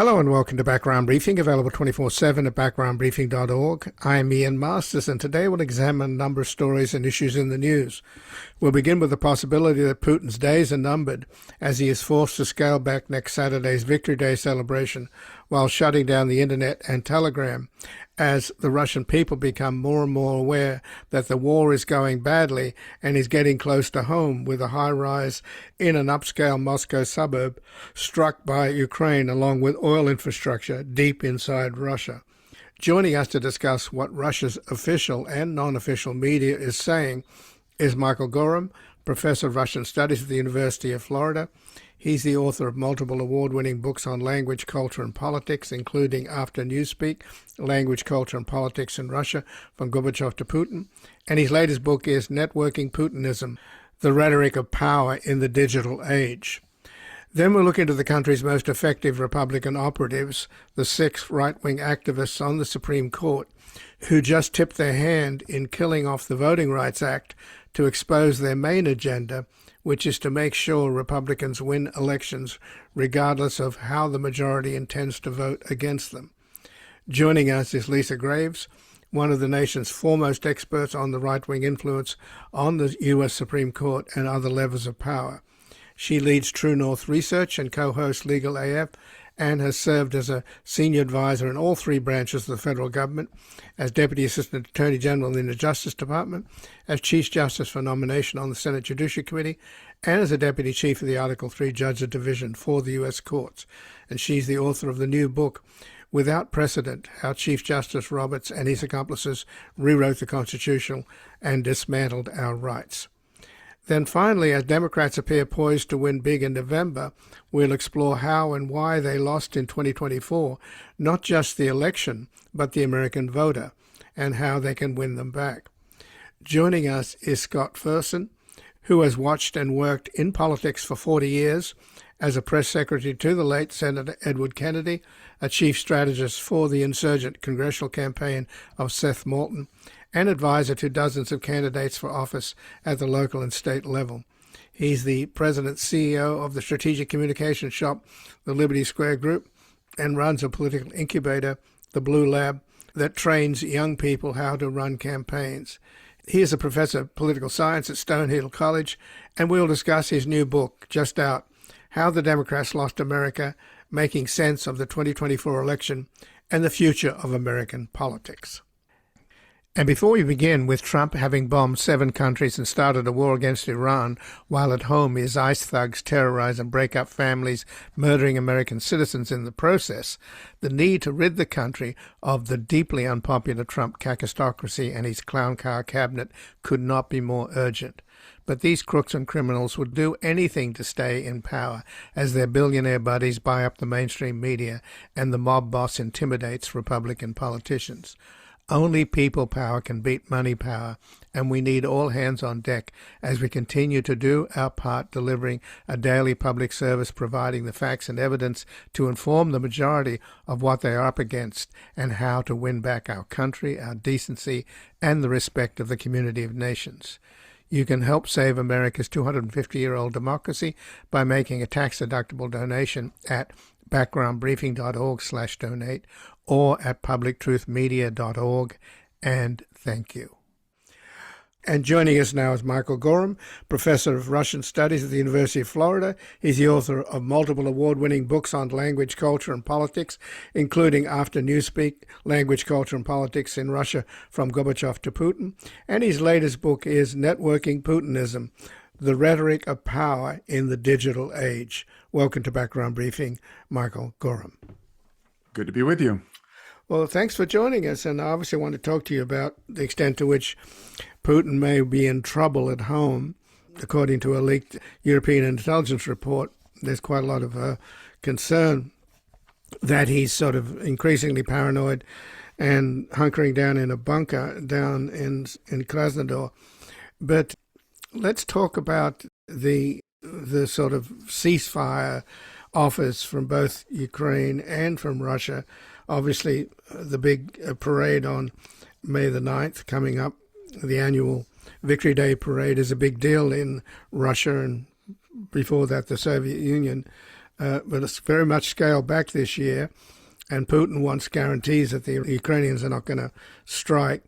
Hello and welcome to Background Briefing, available 24/7 at backgroundbriefing.org. I'm Ian Masters, and today we'll examine a number of stories and issues in the news. We'll begin with the possibility that Putin's days are numbered as he is forced to scale back next Saturday's Victory Day celebration while shutting down the internet and telegram, as the Russian people become more and more aware that the war is going badly and is getting close to home, with a high rise in an upscale Moscow suburb struck by Ukraine, along with oil infrastructure deep inside Russia. Joining us to discuss what Russia's official and non-official media is saying is Michael Gorham, Professor of Russian Studies at the University of Florida. He's the author of multiple award-winning books on language, culture, and politics, including After Newspeak, Language, Culture, and Politics in Russia, From Gorbachev to Putin. And his latest book is Networking Putinism, The Rhetoric of Power in the Digital Age. Then we'll look into the country's most effective Republican operatives, the 6 right-wing activists on the Supreme Court, who just tipped their hand in killing off the Voting Rights Act to expose their main agenda, which is to make sure Republicans win elections regardless of how the majority intends to vote against them. Joining us is Lisa Graves, one of the nation's foremost experts on the right-wing influence on the U.S. Supreme Court and other levers of power. She leads True North Research and co-hosts Legal AF, and has served as a senior advisor in all 3 branches of the federal government, as Deputy Assistant Attorney General in the Justice Department, as Chief Justice for Nomination on the Senate Judiciary Committee, and as a Deputy Chief of the Article 3 Judge Division for the U.S. Courts. And she's the author of the new book, Without Precedent, How Chief Justice Roberts and His Accomplices Rewrote the Constitution and Dismantled Our Rights. Then finally, as Democrats appear poised to win big in November, we'll explore how and why they lost in 2024, not just the election, but the American voter, and how they can win them back. Joining us is Scott Ferson, who has watched and worked in politics for 40 years as a press secretary to the late Senator Edward Kennedy, a chief strategist for the insurgent congressional campaign of Seth Moulton, and advisor to dozens of candidates for office at the local and state level. He's the president CEO of the strategic communications shop, the Liberty Square Group, and runs a political incubator, the Blue Lab, that trains young people how to run campaigns. He is a professor of political science at Stonehill College, and we'll discuss his new book, just out, How the Democrats Lost America, Making Sense of the 2024 Election and the Future of American Politics. And before we begin, with Trump having bombed 7 countries and started a war against Iran, while at home his ICE thugs terrorize and break up families, murdering American citizens in the process, the need to rid the country of the deeply unpopular Trump kakistocracy and his clown car cabinet could not be more urgent. But these crooks and criminals would do anything to stay in power, as their billionaire buddies buy up the mainstream media and the mob boss intimidates Republican politicians. Only people power can beat money power, and we need all hands on deck as we continue to do our part, delivering a daily public service, providing the facts and evidence to inform the majority of what they are up against and how to win back our country, our decency, and the respect of the community of nations. You can help save America's 250-year-old democracy by making a tax-deductible donation at backgroundbriefing.org/donate or at publictruthmedia.org, and thank you. And joining us now is Michael Gorham, Professor of Russian Studies at the University of Florida. He's the author of multiple award-winning books on language, culture, and politics, including After Newspeak, Language, Culture, and Politics in Russia, From Gorbachev to Putin. And his latest book is Networking Putinism, The Rhetoric of Power in the Digital Age. Welcome to Background Briefing, Michael Gorham. Good to be with you. Well, thanks for joining us, and I obviously want to talk to you about the extent to which Putin may be in trouble at home. According to a leaked European intelligence report, there's quite a lot of concern that he's sort of increasingly paranoid and hunkering down in a bunker down in Krasnodar. But let's talk about the sort of ceasefire offers from both Ukraine and from Russia. Obviously, the big parade on May the 9th coming up, the annual Victory Day parade, is a big deal in Russia, and before that the Soviet Union. but it's very much scaled back this year. And Putin wants guarantees that the Ukrainians are not going to strike.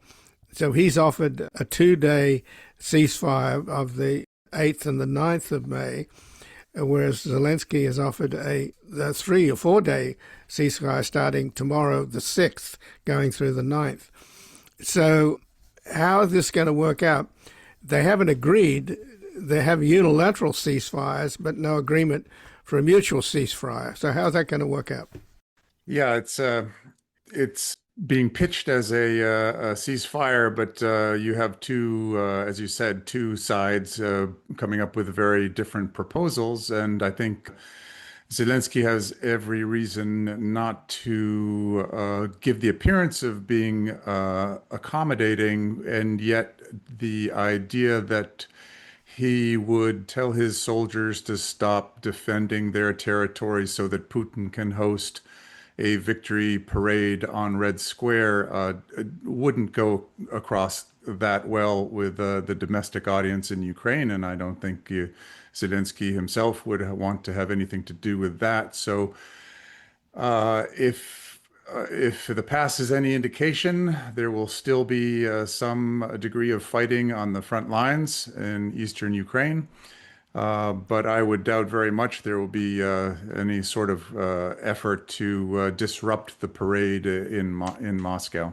So he's offered a 2-day ceasefire of the 8th and the 9th of May, whereas Zelensky has offered a 3 or 4-day ceasefire starting tomorrow, the 6th, going through the 9th. So how is this going to work out? They haven't agreed. They have unilateral ceasefires, but no agreement for a mutual ceasefire. So how's that going to work out? Yeah, it's being pitched as a ceasefire, but you have two, as you said, two sides coming up with very different proposals, and I think Zelensky has every reason not to give the appearance of being accommodating, and yet the idea that he would tell his soldiers to stop defending their territory so that Putin can host a victory parade on Red Square wouldn't go across that well with the domestic audience in Ukraine, and I don't think Zelensky himself would want to have anything to do with that. So, if the past is any indication, there will still be some degree of fighting on the front lines in eastern Ukraine. But I would doubt very much there will be any sort of effort to disrupt the parade in Moscow.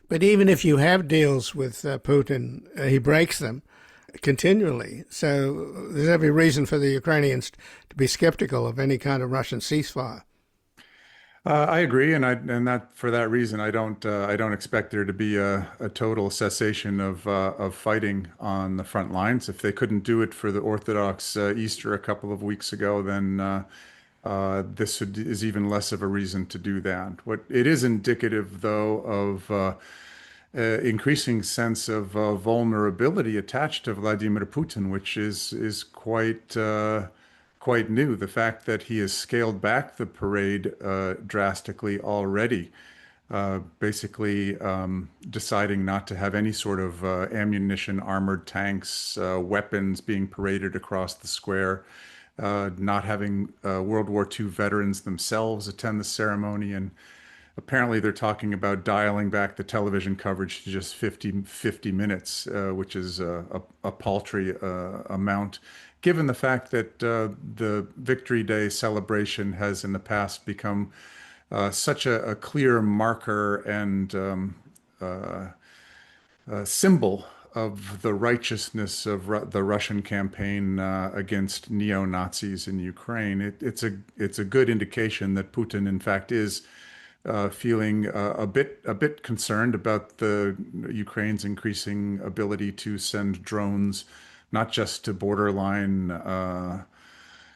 But even if you have deals with Putin, he breaks them continually. So there's every reason for the Ukrainians to be skeptical of any kind of Russian ceasefire. I agree, and that for that reason, I don't expect there to be a total cessation of fighting on the front lines. If they couldn't do it for the Orthodox Easter a couple of weeks ago, then this is even less of a reason to do that. What it is indicative, though, of increasing sense of vulnerability attached to Vladimir Putin, which is quite new. The fact that he has scaled back the parade drastically already, basically deciding not to have any sort of ammunition, armored tanks, weapons being paraded across the square, not having World War II veterans themselves attend the ceremony. And apparently they're talking about dialing back the television coverage to just 50 minutes, which is a paltry amount, given the fact that the Victory Day celebration has in the past become such a clear marker and symbol of the righteousness of the Russian campaign against neo-Nazis in Ukraine. It's a good indication that Putin, in fact, is feeling a bit concerned about the Ukraine's increasing ability to send drones, not just to borderline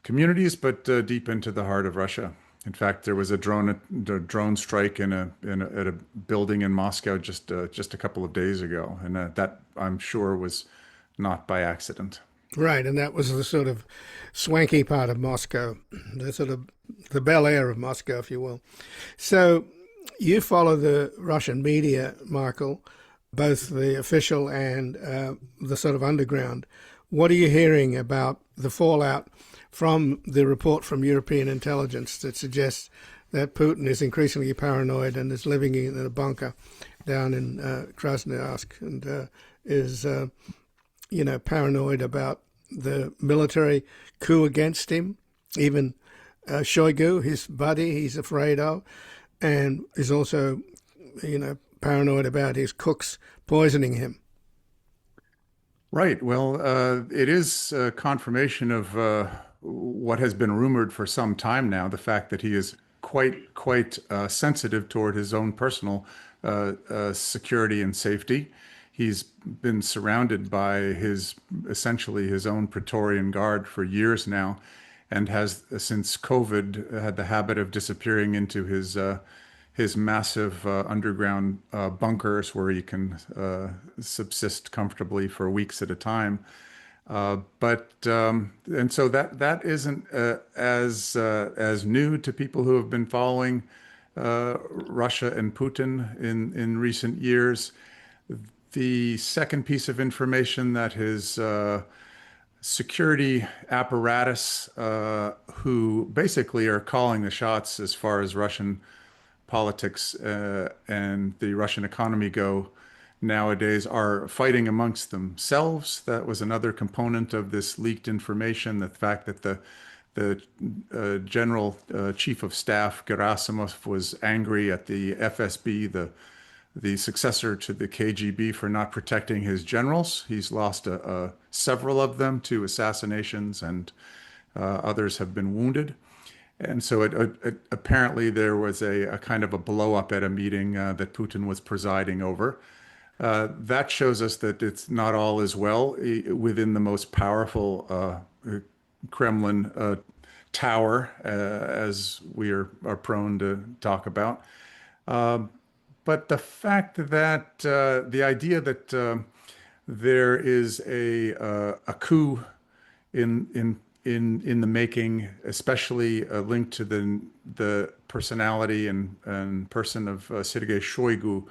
communities, but deep into the heart of Russia. In fact, there was a drone strike at a building in Moscow just a couple of days ago, and that I'm sure was not by accident. Right, and that was the sort of swanky part of Moscow, the sort of the Bel Air of Moscow, if you will. So you follow the Russian media, Michael, both the official and the sort of underground. What are you hearing about the fallout from the report from European intelligence that suggests that Putin is increasingly paranoid and is living in a bunker down in Krasnoyarsk and is paranoid about the military coup against him? Even Shoigu, his buddy, he's afraid of, and is also, paranoid about his cooks poisoning him. Right. Well, it is confirmation of what has been rumored for some time now, the fact that he is quite sensitive toward his own personal security and safety. He's been surrounded by essentially his own Praetorian Guard for years now, and has, since COVID, had the habit of disappearing into his massive underground bunkers where he can subsist comfortably for weeks at a time. And so that isn't as new to people who have been following Russia and Putin in recent years. The second piece of information that has security apparatus who basically are calling the shots as far as Russian politics and the Russian economy go nowadays are fighting amongst themselves. That was another component of this leaked information, the fact that the General Chief of Staff Gerasimov was angry at the FSB, the successor to the KGB, for not protecting his generals. He's lost several of them to assassinations, and others have been wounded. And so apparently there was a kind of a blow up at a meeting that Putin was presiding over. That shows us that it's not all as well within the most powerful Kremlin tower, as we are prone to talk about. But the fact that the idea that there is a coup in the making, especially linked to the personality and person of Sergei Shoigu,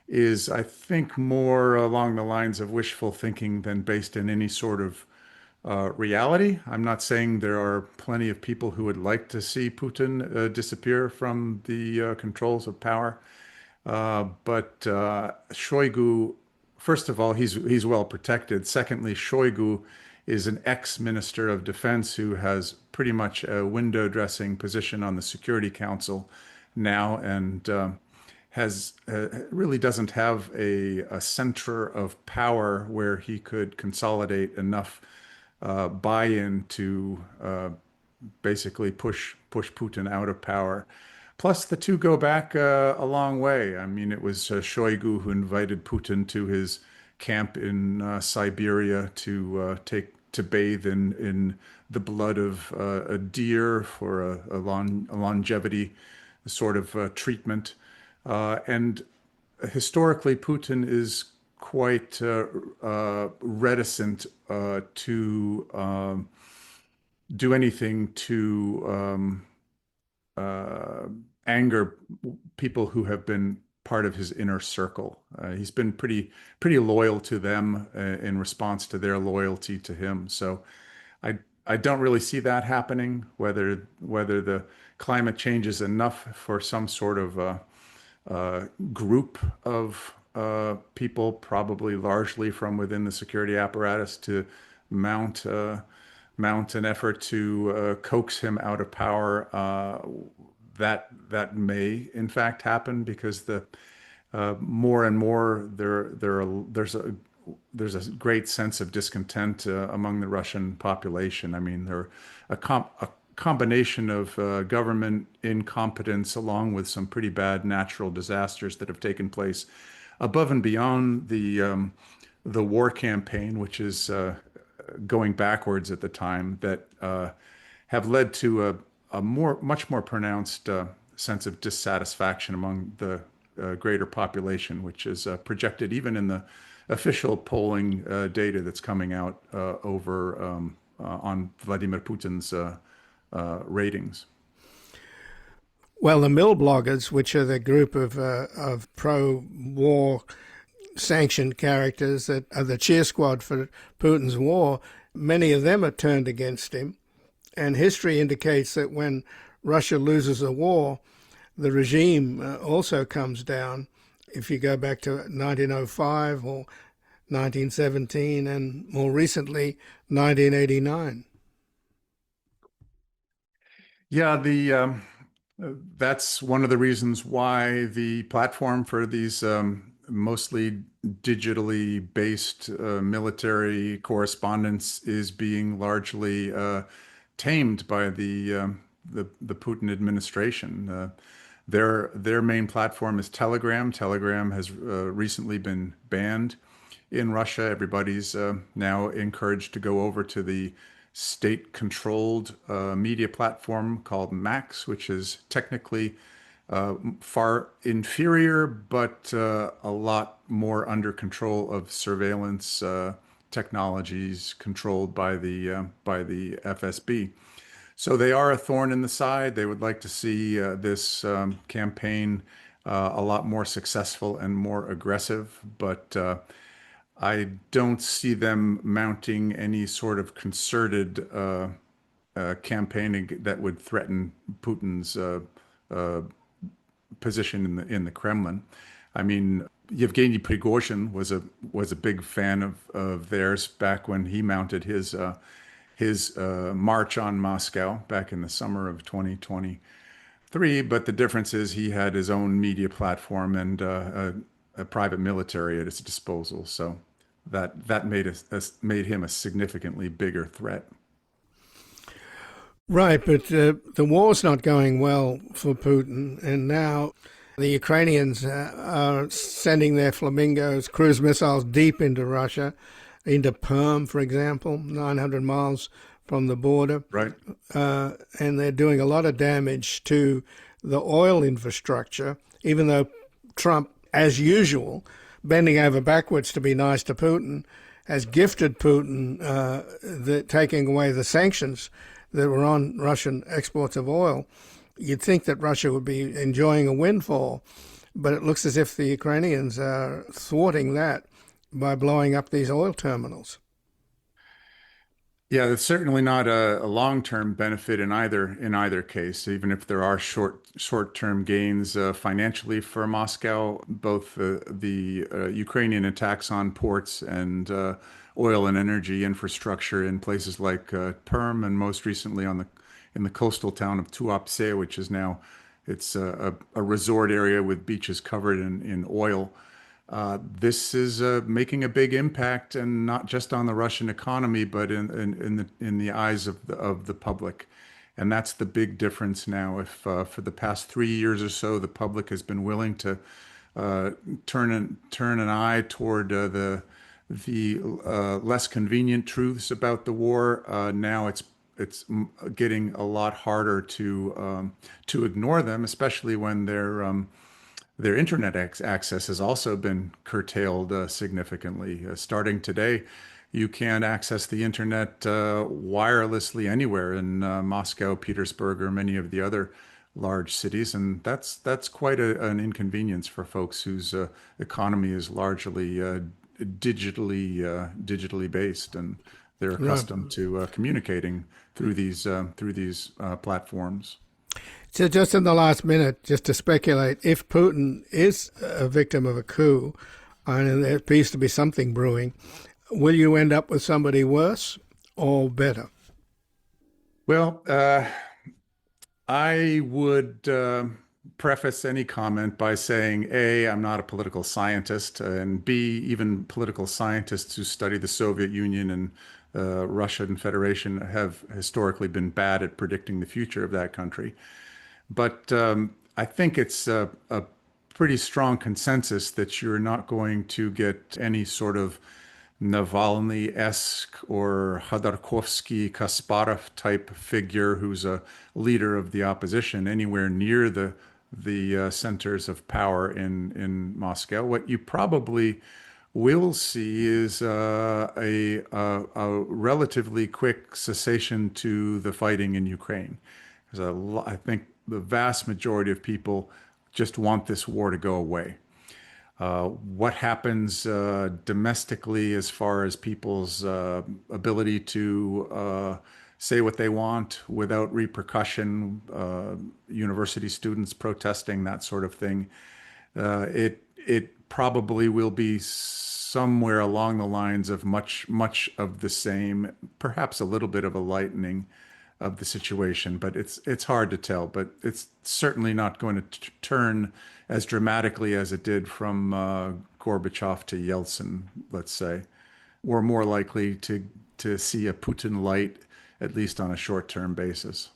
is, I think, more along the lines of wishful thinking than based in any sort of reality. I'm not saying there are plenty of people who would like to see Putin disappear from the controls of power. But Shoigu, first of all, he's well protected. Secondly, Shoigu is an ex-minister of defense who has pretty much a window dressing position on the Security Council now, and has really doesn't have a center of power where he could consolidate enough buy-in to basically push Putin out of power. Plus, the two go back a long way. I mean, it was Shoigu who invited Putin to his camp in Siberia to bathe in the blood of a deer for a longevity sort of treatment. And historically, Putin is quite reticent to do anything to anger people who have been part of his inner circle. He's been pretty loyal to them in response to their loyalty to him. So I don't really see that happening. Whether the climate change is enough for some sort of group of people, probably largely from within the security apparatus, to mount an effort to coax him out of power. That may in fact happen, because the more and more there's a great sense of discontent among the Russian population. I mean, there are a combination of government incompetence along with some pretty bad natural disasters that have taken place above and beyond the war campaign, which is going backwards at the time, that have led to a much more pronounced sense of dissatisfaction among the greater population, which is projected even in the official polling data that's coming out over on Vladimir Putin's ratings. Well, the mill bloggers, which are the group of pro-war sanctioned characters that are the cheer squad for Putin's war, many of them are turned against him. And history indicates that when Russia loses a war, the regime also comes down. If you go back to 1905 or 1917 and more recently 1989. Yeah, that's one of the reasons why the platform for these mostly digitally based military correspondence is being largely tamed by the Putin administration. Their main platform is Telegram. Telegram has recently been banned in Russia. Everybody's now encouraged to go over to the state-controlled media platform called Max, which is technically far inferior, but a lot more under control of surveillance technologies controlled by the FSB. So they are a thorn in the side. They would like to see this campaign a lot more successful and more aggressive, but I don't see them mounting any sort of concerted campaigning that would threaten Putin's uh, position in the Kremlin. I mean, Yevgeny Prigozhin was a big fan of theirs back when he mounted his march on Moscow back in the summer of 2023. But the difference is he had his own media platform and a private military at his disposal. So that made him a significantly bigger threat. Right, but the war's not going well for Putin, and now the Ukrainians are sending their Flamingos cruise missiles deep into Russia, into Perm, for example, 900 miles from the border. Right. And they're doing a lot of damage to the oil infrastructure, even though Trump, as usual, bending over backwards to be nice to Putin, has gifted Putin taking away the sanctions that were on Russian exports of oil. You'd think that Russia would be enjoying a windfall, but it looks as if the Ukrainians are thwarting that by blowing up these oil terminals. Yeah, it's certainly not a long-term benefit in either case. Even if there are short-term gains financially for Moscow, both the Ukrainian attacks on ports and oil and energy infrastructure in places like Perm, and most recently in the coastal town of Tuapse, which is now it's a resort area with beaches covered in oil. This is making a big impact, and not just on the Russian economy, but in the eyes of the public. And that's the big difference now. If for the past 3 years or so, the public has been willing to turn an eye toward the less convenient truths about the war, now it's getting a lot harder to ignore them, especially when their internet access has also been curtailed significantly. Starting today, you can access the internet wirelessly anywhere in Moscow, Petersburg, or many of the other large cities, and that's quite an inconvenience for folks whose economy is largely digitally based, and they're accustomed to communicating through these platforms. So just in the last minute, just to speculate, if Putin is a victim of a coup, and there appears to be something brewing, will you end up with somebody worse or better? Well, I would preface any comment by saying, A, I'm not a political scientist, and B, even political scientists who study the Soviet Union and Russian Federation have historically been bad at predicting the future of that country. But I think it's a pretty strong consensus that you're not going to get any sort of Navalny-esque or Khodorkovsky-Kasparov type figure who's a leader of the opposition anywhere near the centers of power in Moscow. What you probably will see is a relatively quick cessation to the fighting in Ukraine. I think the vast majority of people just want this war to go away. What happens domestically as far as people's ability to say what they want without repercussion, university students protesting, that sort of thing, it probably will be somewhere along the lines of much of the same, perhaps a little bit of a lightening of the situation, but it's hard to tell. But it's certainly not going to turn as dramatically as it did from Gorbachev to Yeltsin, let's say. We're more likely to see a Putin light, at least on a short-term basis.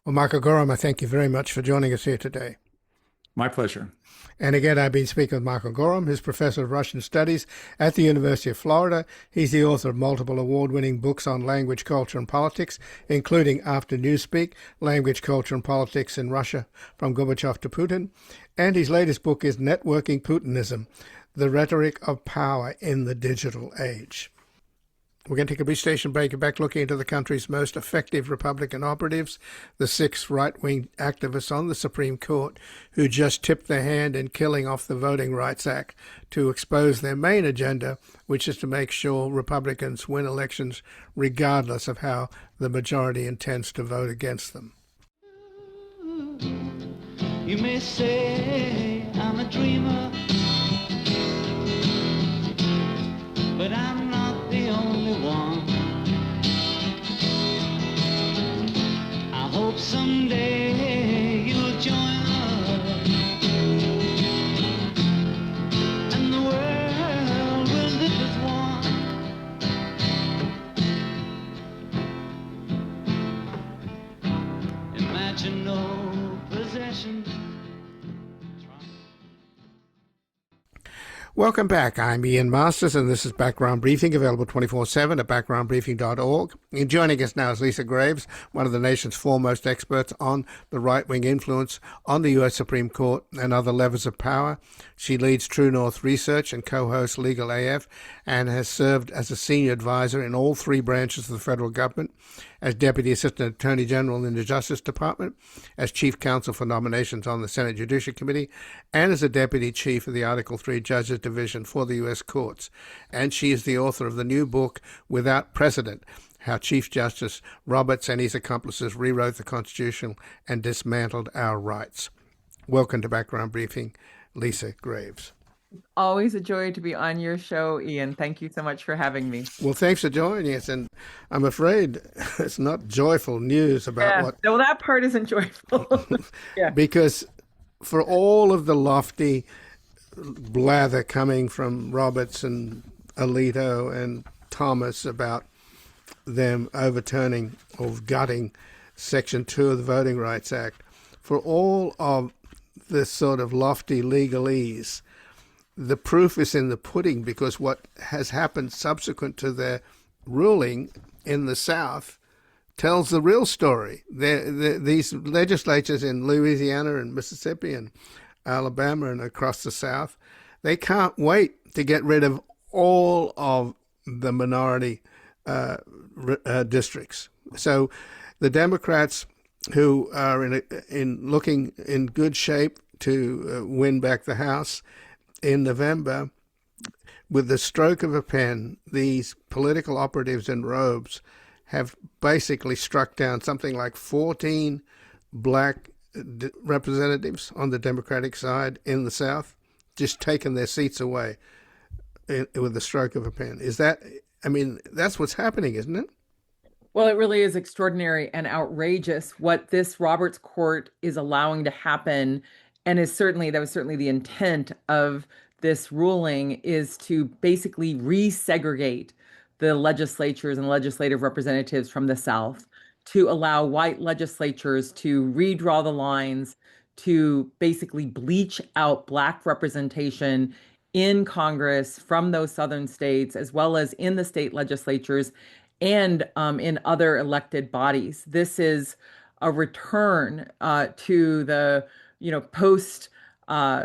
Well, Michael Gorham, I thank you very much for joining us here today. My pleasure. And again, I've been speaking with Michael Gorham, who's Professor of Russian Studies at the University of Florida. He's the author of multiple award-winning books on language, culture, and politics, including After Newspeak, Language, Culture, and Politics in Russia, from Gorbachev to Putin. And his latest book is Networking Putinism, The Rhetoric of Power in the Digital Age. We're going to take a brief station break and back looking into the country's most effective Republican operatives, the 6 right-wing activists on the Supreme Court who just tipped their hand in killing off the Voting Rights Act to expose their main agenda, which is to make sure Republicans win elections regardless of how the majority intends to vote against them. You may say I'm a dreamer, but I'm not the only one. I hope someday you'll join us, and the world will live as one. Imagine no possessions. Welcome back. I'm Ian Masters, and this is Background Briefing, available 24/7 at backgroundbriefing.org. And joining us now is Lisa Graves, one of the nation's foremost experts on the right-wing influence on the U.S. Supreme Court and other levers of power. She leads True North Research and co-hosts Legal AF, and has served as a senior advisor in all 3 branches of the federal government, as Deputy Assistant Attorney General in the Justice Department, as Chief Counsel for Nominations on the Senate Judiciary Committee, and as a Deputy Chief of the Article 3 Judges Division for the U.S. Courts. And she is the author of the new book, Without Precedent, How Chief Justice Roberts and His Accomplices Rewrote the Constitution and Dismantled Our Rights. Welcome to Background Briefing, Lisa Graves. Always a joy to be on your show, Ian. Thank you so much for having me. Well, thanks for joining us. And I'm afraid it's not joyful news about what... No, that part isn't joyful. Yeah. Because for all of the lofty blather coming from Roberts and Alito and Thomas about them overturning or gutting Section 2 of the Voting Rights Act, for all of this sort of lofty legalese, the proof is in the pudding, because what has happened subsequent to their ruling in the South tells the real story. These legislatures in Louisiana and Mississippi and Alabama and across the South, they can't wait to get rid of all of the minority districts. So the Democrats, who are looking in good shape to win back the House in November, with the stroke of a pen, these political operatives in robes have basically struck down something like 14 black representatives on the Democratic side in the South, just taken their seats away with the stroke of a pen. That's what's happening, isn't it? Well, it really is extraordinary and outrageous what this Roberts Court is allowing to happen, and that was certainly the intent of this ruling, is to basically resegregate the legislatures and legislative representatives from the South, to allow white legislatures to redraw the lines, to basically bleach out black representation in Congress from those southern states, as well as in the state legislatures and in other elected bodies. This is a return to the post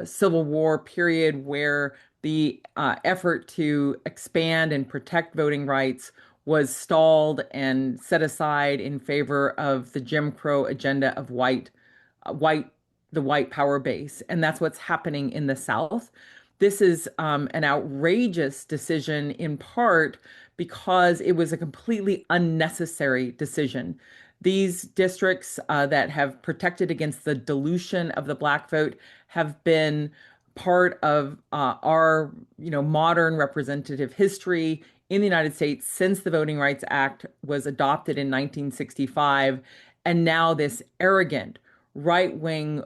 Civil War period, where the effort to expand and protect voting rights was stalled and set aside in favor of the Jim Crow agenda of the white power base. And that's what's happening in the South. This is an outrageous decision, in part because it was a completely unnecessary decision. These districts that have protected against the dilution of the black vote have been part of our modern representative history in the United States since the Voting Rights Act was adopted in 1965. And now this arrogant right-wing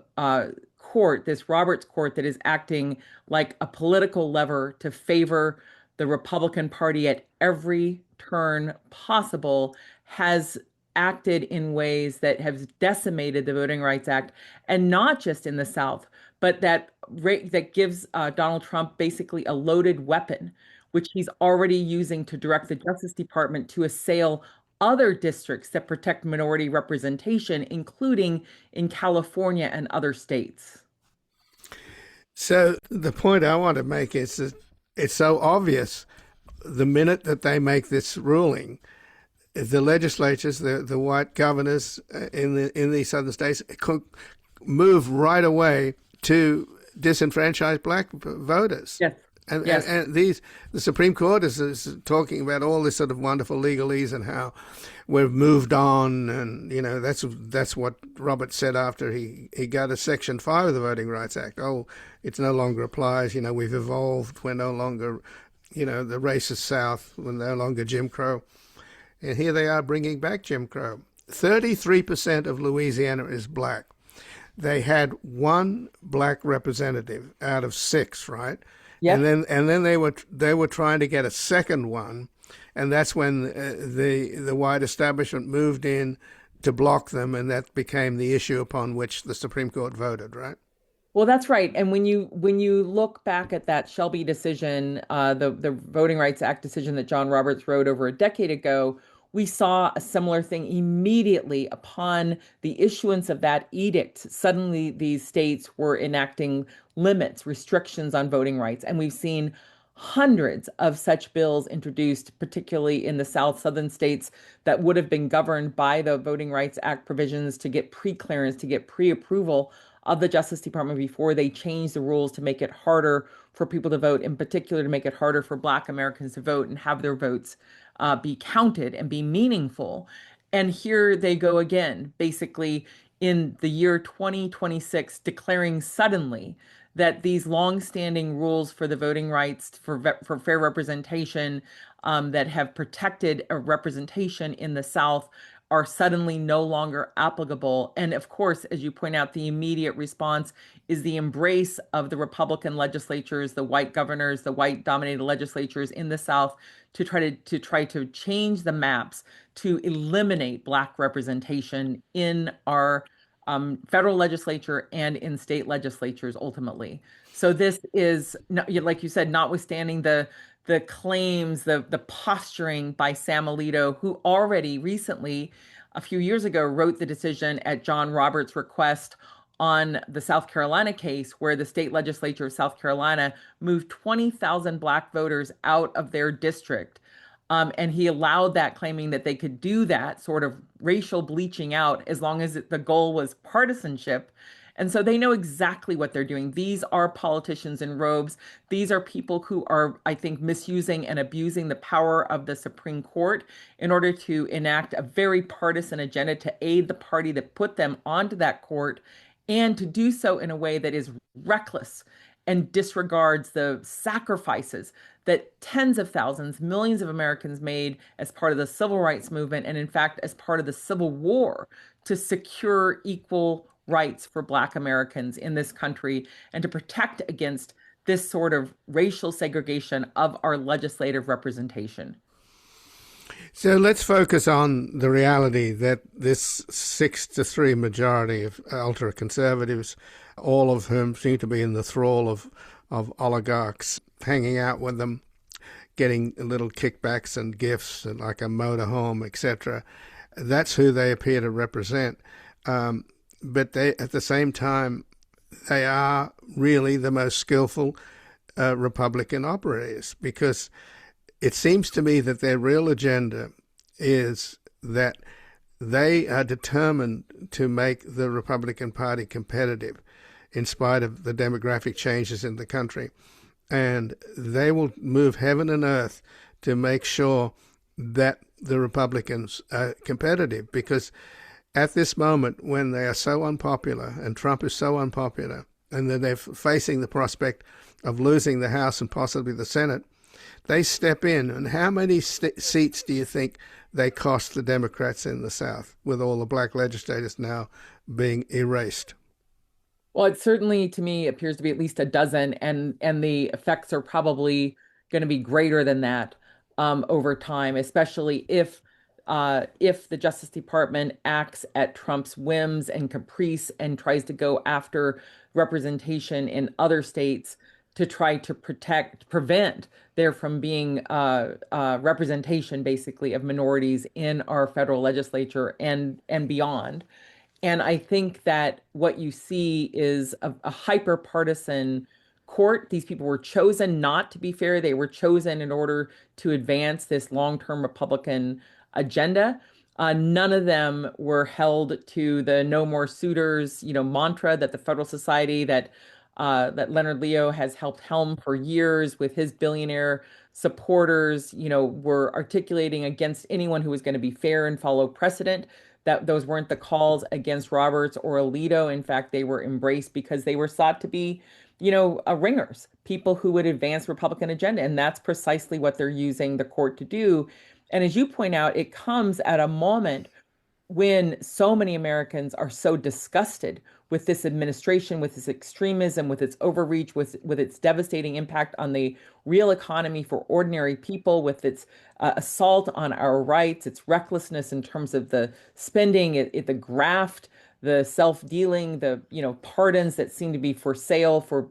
court, this Roberts Court, that is acting like a political lever to favor the Republican Party at every turn possible, has acted in ways that have decimated the Voting Rights Act, and not just in the South, but that gives Donald Trump basically a loaded weapon, which he's already using to direct the Justice Department to assail other districts that protect minority representation, including in California and other states. So the point I want to make is that it's so obvious the minute that they make this ruling, the legislatures, the white governors in these southern states could move right away to disenfranchise black voters. Yes. And, Yes. and the Supreme Court is talking about all this sort of wonderful legalese and how we've moved on, and that's what Robert said after he got a Section 5 of the Voting Rights Act. Oh, it no longer applies. We've evolved. We're no longer, the racist South. We're no longer Jim Crow. And here they are bringing back Jim Crow. 33% of Louisiana is black. They had one black representative out of 6, right? Yep. And then they were trying to get a second one, and that's when the white establishment moved in to block them, and that became the issue upon which the Supreme Court voted, right? Well, that's right. And when you look back at that Shelby decision, the Voting Rights Act decision that John Roberts wrote over a decade ago, we saw a similar thing immediately upon the issuance of that edict. Suddenly, these states were enacting limits, restrictions on voting rights. And we've seen hundreds of such bills introduced, particularly in the southern states that would have been governed by the Voting Rights Act provisions to get pre-clearance, to get pre-approval of the Justice Department before they changed the rules to make it harder for people to vote, in particular to make it harder for Black Americans to vote and have their votes be counted and be meaningful. And here they go again, basically in the year 2026, declaring suddenly that these longstanding rules for the voting rights for fair representation that have protected a representation in the South are suddenly no longer applicable. And of course, as you point out, the immediate response is the embrace of the Republican legislatures, the white governors, the white dominated legislatures in the South to try to change the maps to eliminate Black representation in our federal legislature and in state legislatures ultimately. So this is, like you said, notwithstanding the claims, the posturing by Sam Alito, who already recently, a few years ago, wrote the decision at John Roberts' request on the South Carolina case, where the state legislature of South Carolina moved 20,000 Black voters out of their district. And he allowed that, claiming that they could do that sort of racial bleaching out as long as the goal was partisanship. And so they know exactly what they're doing. These are politicians in robes. These are people who are, I think, misusing and abusing the power of the Supreme Court in order to enact a very partisan agenda to aid the party that put them onto that court, and to do so in a way that is reckless and disregards the sacrifices that tens of thousands, millions of Americans made as part of the civil rights movement, and in fact, as part of the Civil War, to secure equal rights for Black Americans in this country and to protect against this sort of racial segregation of our legislative representation. So let's focus on the reality that this 6-3 majority of ultra-conservatives, all of whom seem to be in the thrall of oligarchs, hanging out with them, getting little kickbacks and gifts and like a motorhome, etc. That's who they appear to represent. But they, at the same time, they are really the most skillful Republican operators, because it seems to me that their real agenda is that they are determined to make the Republican Party competitive in spite of the demographic changes in the country. And they will move heaven and earth to make sure that the Republicans are competitive, because at this moment when they are so unpopular and Trump is so unpopular and that they're facing the prospect of losing the House and possibly the Senate, they step in. And how many seats do you think they cost the Democrats in the South, with all the Black legislators now being erased? Well, it certainly, to me, appears to be at least a dozen, and the effects are probably going to be greater than that over time, especially if the Justice Department acts at Trump's whims and caprice and tries to go after representation in other states to try to prevent there from being representation, basically, of minorities in our federal legislature and beyond. And I think that what you see is a hyper-partisan court. These people were chosen not to be fair. They were chosen in order to advance this long-term Republican agenda. None of them were held to the no more suitors, mantra that the Federal Society that Leonard Leo has helped helm for years with his billionaire supporters, were articulating against anyone who was going to be fair and follow precedent. That those weren't the calls against Roberts or Alito. In fact, they were embraced because they were sought to be, ringers, people who would advance Republican agenda. And that's precisely what they're using the court to do. And as you point out, it comes at a moment when so many Americans are so disgusted with this administration, with its extremism, with its overreach, with its devastating impact on the real economy for ordinary people, with its assault on our rights, its recklessness in terms of the spending, the graft, the self-dealing, the pardons that seem to be for sale for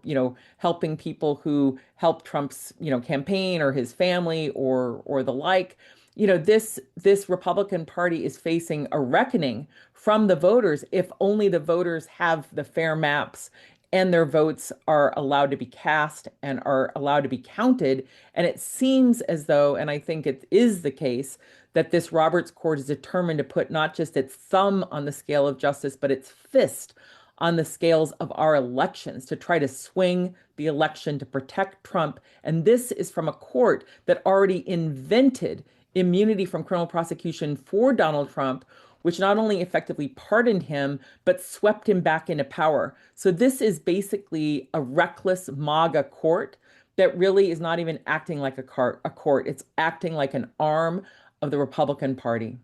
helping people who helped Trump's campaign or his family or the like. This Republican Party is facing a reckoning from the voters if only the voters have the fair maps and their votes are allowed to be cast and are allowed to be counted. And it seems as though, and I think it is the case, that this Roberts Court is determined to put not just its thumb on the scale of justice, but its fist on the scales of our elections to try to swing the election to protect Trump. And this is from a court that already invented immunity from criminal prosecution for Donald Trump, which not only effectively pardoned him, but swept him back into power. So this is basically a reckless MAGA court that really is not even acting like a court. It's acting like an arm of the Republican Party.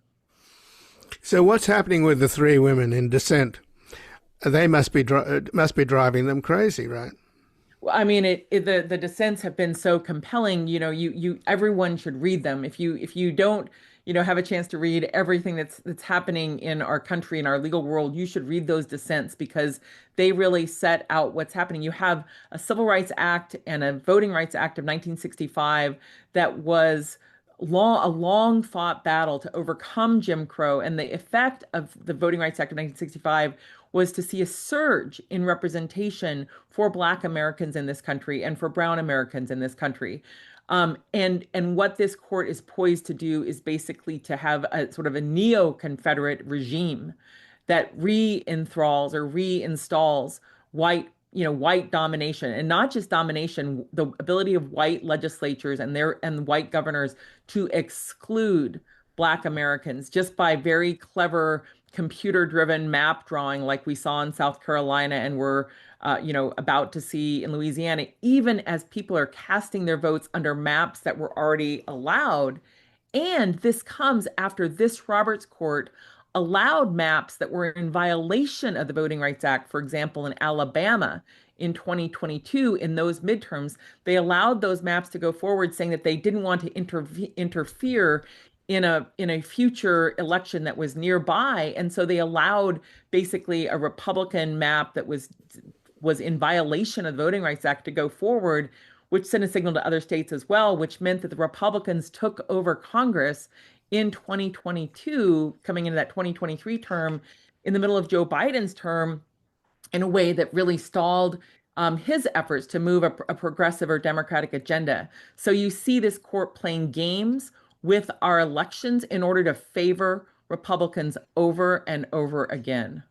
So what's happening with the three women in dissent? They must be driving them crazy, right? I mean, the dissents have been so compelling. Everyone should read them. If you don't, have a chance to read everything that's happening in our country, in our legal world, you should read those dissents because they really set out what's happening. You have a Civil Rights Act and a Voting Rights Act of 1965 that was a long fought battle to overcome Jim Crow, and the effect of the Voting Rights Act of 1965 was to see a surge in representation for Black Americans in this country and for Brown Americans in this country. And what this court is poised to do is basically to have a sort of a neo-Confederate regime that re-enthralls or reinstalls white domination, and not just domination, the ability of white legislatures and white governors to exclude Black Americans just by very clever computer-driven map drawing like we saw in South Carolina and we're about to see in Louisiana, even as people are casting their votes under maps that were already allowed. And this comes after this Roberts Court allowed maps that were in violation of the Voting Rights Act. For example, in Alabama in 2022, in those midterms, they allowed those maps to go forward, saying that they didn't want to interfere in a future election that was nearby. And so they allowed basically a Republican map that was in violation of the Voting Rights Act to go forward, which sent a signal to other states as well, which meant that the Republicans took over Congress in 2022, coming into that 2023 term, in the middle of Joe Biden's term, in a way that really stalled his efforts to move a progressive or democratic agenda. So you see this court playing games with our elections in order to favor Republicans over and over again.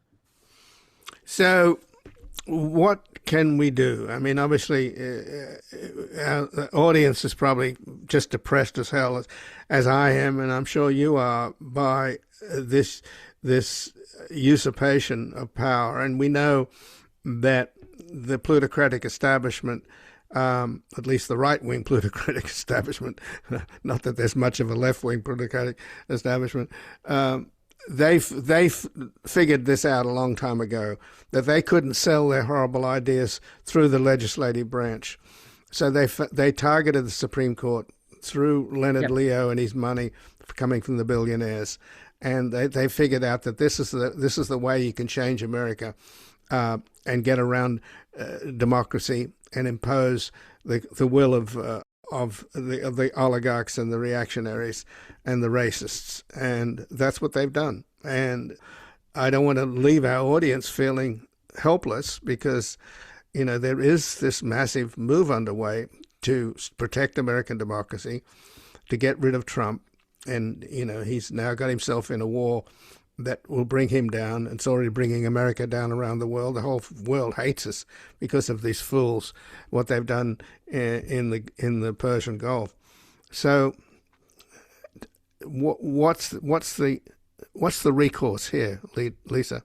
So what can we do? I mean, obviously, our audience is probably just depressed as hell as I am, and I'm sure you are, by this usurpation of power. And we know that the plutocratic establishment, at least the right-wing plutocratic establishment, not that there's much of a left-wing plutocratic establishment, they figured this out a long time ago, that they couldn't sell their horrible ideas through the legislative branch. So they targeted the Supreme Court through Leonard Leo and his money coming from the billionaires. And they figured out that this is the way you can change America and get around democracy and impose the will of the oligarchs and the reactionaries and the racists. And that's what they've done. And I don't want to leave our audience feeling helpless because, there is this massive move underway to protect American democracy, to get rid of Trump. And, he's now got himself in a war that will bring him down. It's already bringing America down around the world. The whole world hates us because of these fools, what they've done in the Persian Gulf. So what's the recourse here, Lisa?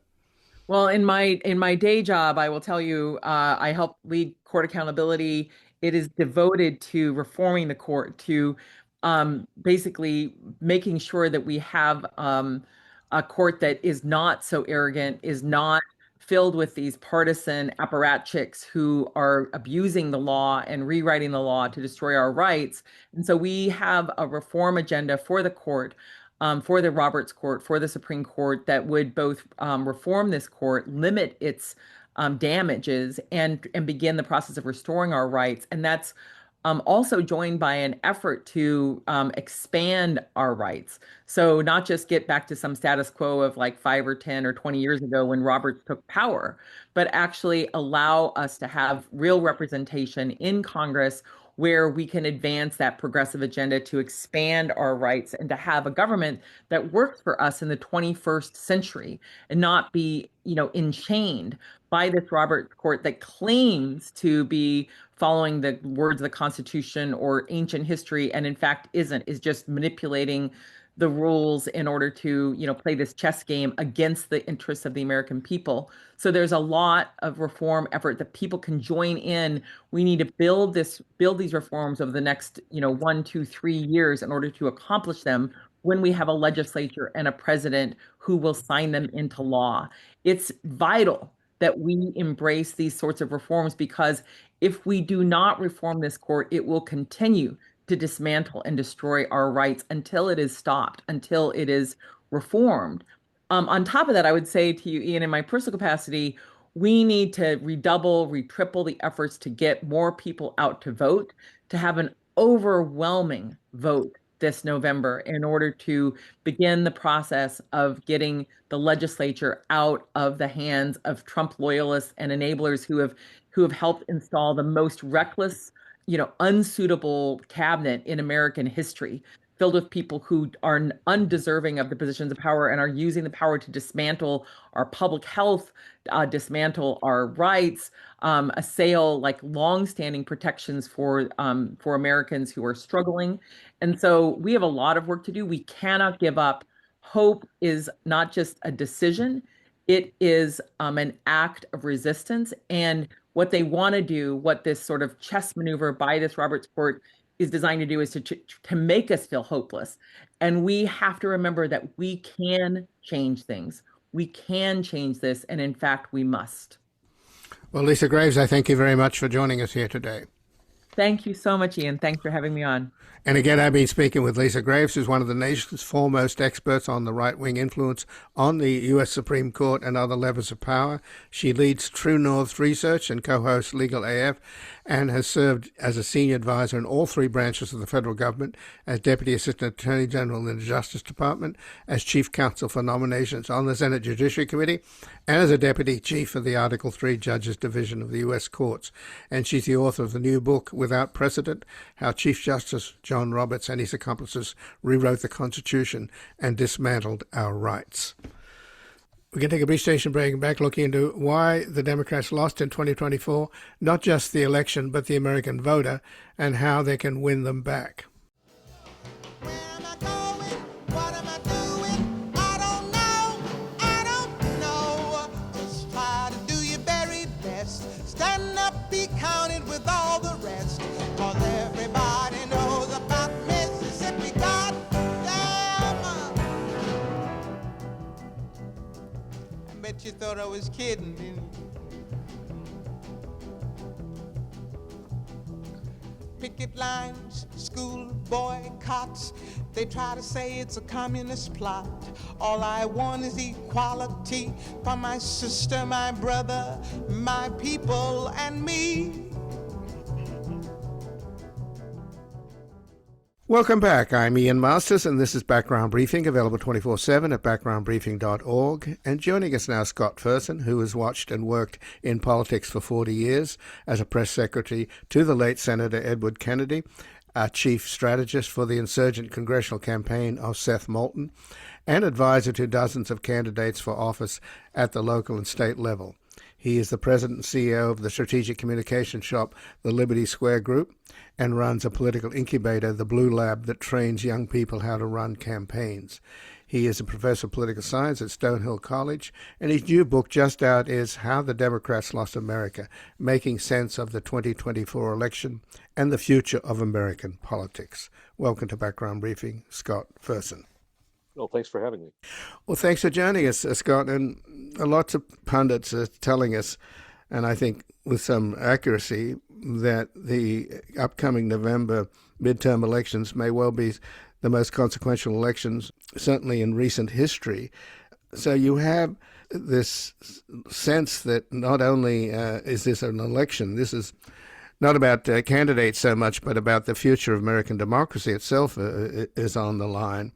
Well, in my day job, I will tell you, I help lead court accountability. It is devoted to reforming the court, to basically making sure that we have a court that is not so arrogant, is not filled with these partisan apparatchiks who are abusing the law and rewriting the law to destroy our rights. And so we have a reform agenda for the court, for the Roberts Court, for the Supreme Court, that would both reform this court, limit its damages, and begin the process of restoring our rights. And that's also joined by an effort to expand our rights. So not just get back to some status quo of like 5 or 10 or 20 years ago when Roberts took power, but actually allow us to have real representation in Congress where we can advance that progressive agenda to expand our rights and to have a government that works for us in the 21st century and not be, enchained by this Roberts Court that claims to be following the words of the Constitution or ancient history, and in fact isn't, is just manipulating the rules in order to, play this chess game against the interests of the American people. So there's a lot of reform effort that people can join in. We need to build these reforms over the next, 1, 2, 3 years in order to accomplish them when we have a legislature and a president who will sign them into law. It's vital that we embrace these sorts of reforms, because if we do not reform this court, it will continue to dismantle and destroy our rights until it is stopped, until it is reformed. On top of that, I would say to you, Ian, in my personal capacity, we need to triple the efforts to get more people out to vote, to have an overwhelming vote this November in order to begin the process of getting the legislature out of the hands of Trump loyalists and enablers who have helped install the most reckless, unsuitable cabinet in American history, filled with people who are undeserving of the positions of power and are using the power to dismantle our public health, dismantle our rights, assail like longstanding protections for Americans who are struggling. And so we have a lot of work to do. We cannot give up. Hope is not just a decision. It is an act of resistance. And what they want to do, what this sort of chess maneuver by this Roberts Court is designed to do, is to make us feel hopeless. And we have to remember that we can change things. We can change this. And in fact, we must. Well, Lisa Graves, I thank you very much for joining us here today. Thank you so much, Ian. Thanks for having me on. And again, I've been speaking with Lisa Graves, who's one of the nation's foremost experts on the right-wing influence on the U.S. Supreme Court and other levers of power. She leads True North Research and co-hosts Legal AF, and has served as a senior advisor in all 3 branches of the federal government, as Deputy Assistant Attorney General in the Justice Department, as Chief Counsel for Nominations on the Senate Judiciary Committee, and as a Deputy Chief of the Article 3 Judges Division of the U.S. Courts. And she's the author of the new book, Without Precedent, How Chief Justice John Roberts and his accomplices rewrote the Constitution and dismantled our rights. We're going to take a brief station break and back looking into why the Democrats lost in 2024, not just the election, but the American voter, and how they can win them back. Where am I going? What am I doing? I don't know. I don't know. Just try to do your very best. Stand up, be counted with all the rest. 'Cause everybody knows about Mississippi. God damn. I bet you thought I was kidding, didn't you? Picket lines, school boycotts. They try to say it's a communist plot. All I want is equality for my sister, my brother, my people, and me. Welcome back. I'm Ian Masters, and this is Background Briefing, available 24/7 at backgroundbriefing.org. And joining us now, Scott Ferson, who has watched and worked in politics for 40 years as a press secretary to the late Senator Edward Kennedy, a chief strategist for the insurgent congressional campaign of Seth Moulton, and advisor to dozens of candidates for office at the local and state level. He is the president and CEO of the strategic communication shop, the Liberty Square Group, and runs a political incubator, the Blue Lab, that trains young people how to run campaigns. He is a professor of political science at Stonehill College, and his new book just out is How the Democrats Lost America, Making Sense of the 2024 Election and the Future of American Politics. Welcome to Background Briefing, Scott Ferson. Well, thanks for having me. Well, thanks for joining us, Scott. And lots of pundits are telling us, and I think with some accuracy, that the upcoming November midterm elections may well be the most consequential elections, certainly in recent history. So you have this sense that not only is this an election, this is not about candidates so much, but about the future of American democracy itself is on the line.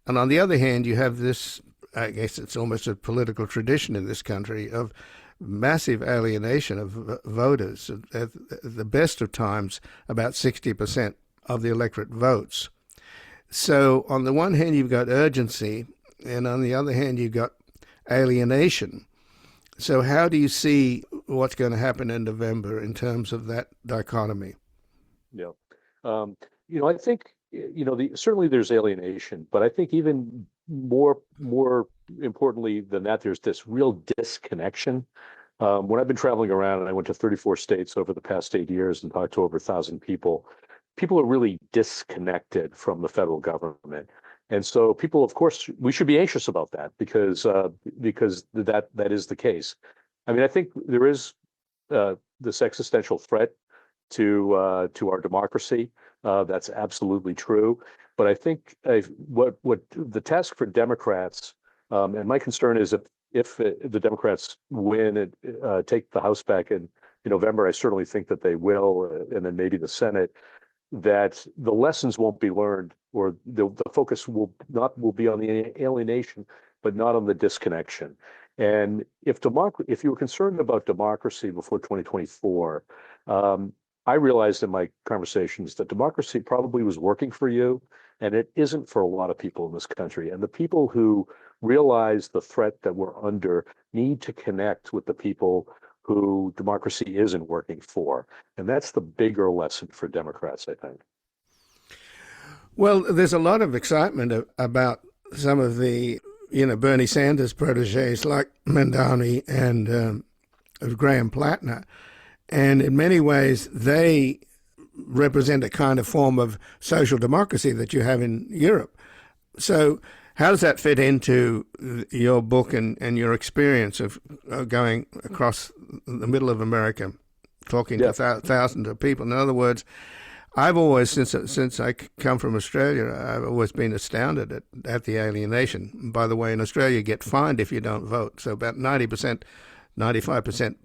And on the other hand, you have this, I guess it's almost a political tradition in this country, of massive alienation of voters. At the best of times, about 60% of the electorate votes. So on the one hand, you've got urgency, and on the other hand, you've got alienation. So how do you see what's going to happen in November in terms of that dichotomy? Yeah. I think, certainly there's alienation, but I think even more importantly than that, there's this real disconnection. When I've been traveling around, and I went to 34 states over the past 8 years and talked to over 1,000 people, people are really disconnected from the federal government. And so people, of course, we should be anxious about that because that is the case. I mean, I think there is this existential threat to our democracy. That's absolutely true. But I think what the task for Democrats, and my concern is if the Democrats win and take the House back in November, I certainly think that they will, and then maybe the Senate, that the lessons won't be learned, or the focus will be on the alienation, but not on the disconnection. And if you were concerned about democracy before 2024, I realized in my conversations that democracy probably was working for you, and it isn't for a lot of people in this country. And the people who realize the threat that we're under need to connect with the people who democracy isn't working for. And that's the bigger lesson for Democrats, I think. Well, there's a lot of excitement about some of the, Bernie Sanders proteges like Mamdani and Graham Plattner. And in many ways, they represent a kind of form of social democracy that you have in Europe. So how does that fit into your book and your experience of going across the middle of America, talking to thousands of people? In other words, I've always, since I come from Australia, I've always been astounded at the alienation. By the way, in Australia, you get fined if you don't vote. So about 90%, 95%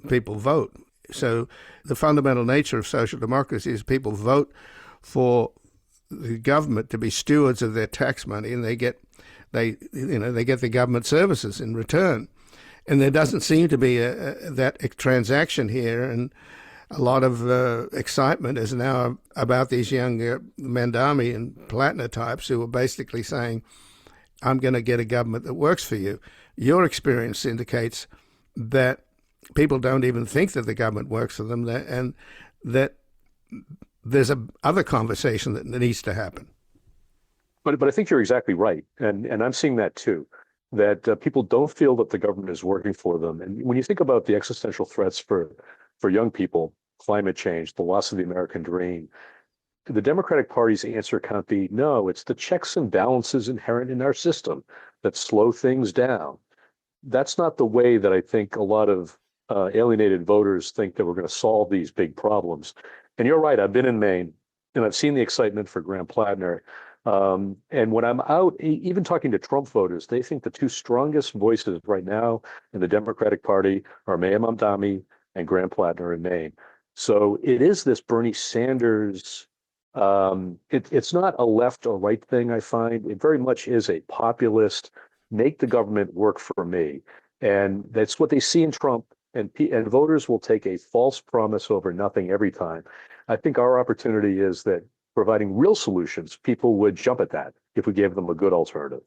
people vote. So the fundamental nature of social democracy is people vote for the government to be stewards of their tax money, and they get the government services in return. And there doesn't seem to be that transaction here, and a lot of excitement is now about these young Mamdani and Plattner types who are basically saying, I'm going to get a government that works for you. Your experience indicates that people don't even think that the government works for them, and that there's other conversation that needs to happen. But I think you're exactly right, and I'm seeing that too. That people don't feel that the government is working for them. And when you think about the existential threats for young people, climate change, the loss of the American dream, the Democratic Party's answer can't be, no, it's the checks and balances inherent in our system that slow things down. That's not the way that I think a lot of alienated voters think that we're going to solve these big problems. And you're right, I've been in Maine, and I've seen the excitement for Graham Plattner. And when I'm out, even talking to Trump voters, they think the two strongest voices right now in the Democratic Party are Mayor Mamdani and Graham Plattner in Maine. So it is this Bernie Sanders It's not a left or right thing, I find. It very much is a populist, make the government work for me. And that's what they see in Trump. And voters will take a false promise over nothing every time. I think our opportunity is that providing real solutions, people would jump at that if we gave them a good alternative.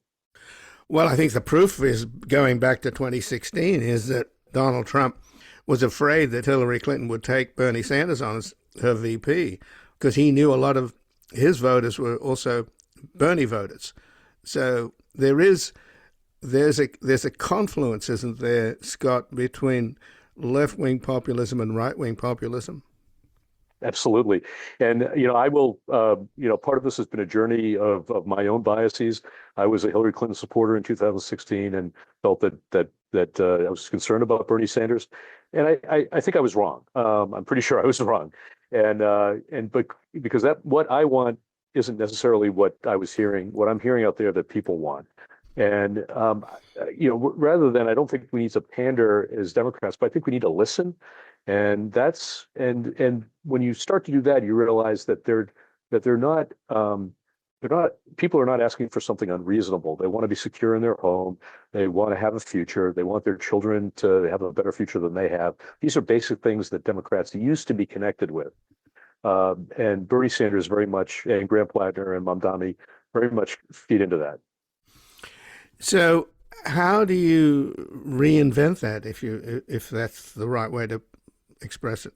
Well, I think the proof is going back to 2016 is that Donald Trump was afraid that Hillary Clinton would take Bernie Sanders on as her VP because he knew a lot of his voters were also Bernie voters. So there's a confluence, isn't there, Scott, between left-wing populism and right-wing populism? Absolutely. And, I will, part of this has been a journey of my own biases. I was a Hillary Clinton supporter in 2016 and felt that I was concerned about Bernie Sanders. And I think I was wrong. I'm pretty sure I was wrong. But because what I want isn't necessarily what I was hearing, what I'm hearing out there that people want. And, rather than, I don't think we need to pander as Democrats, but I think we need to listen. And and when you start to do that, you realize that people are not asking for something unreasonable. They want to be secure in their home. They want to have a future. They want their children to have a better future than they have. These are basic things that Democrats used to be connected with. And Bernie Sanders very much, and Graham Plattner and Mamdani very much feed into that. So how do you reinvent that if that's the right way to express it?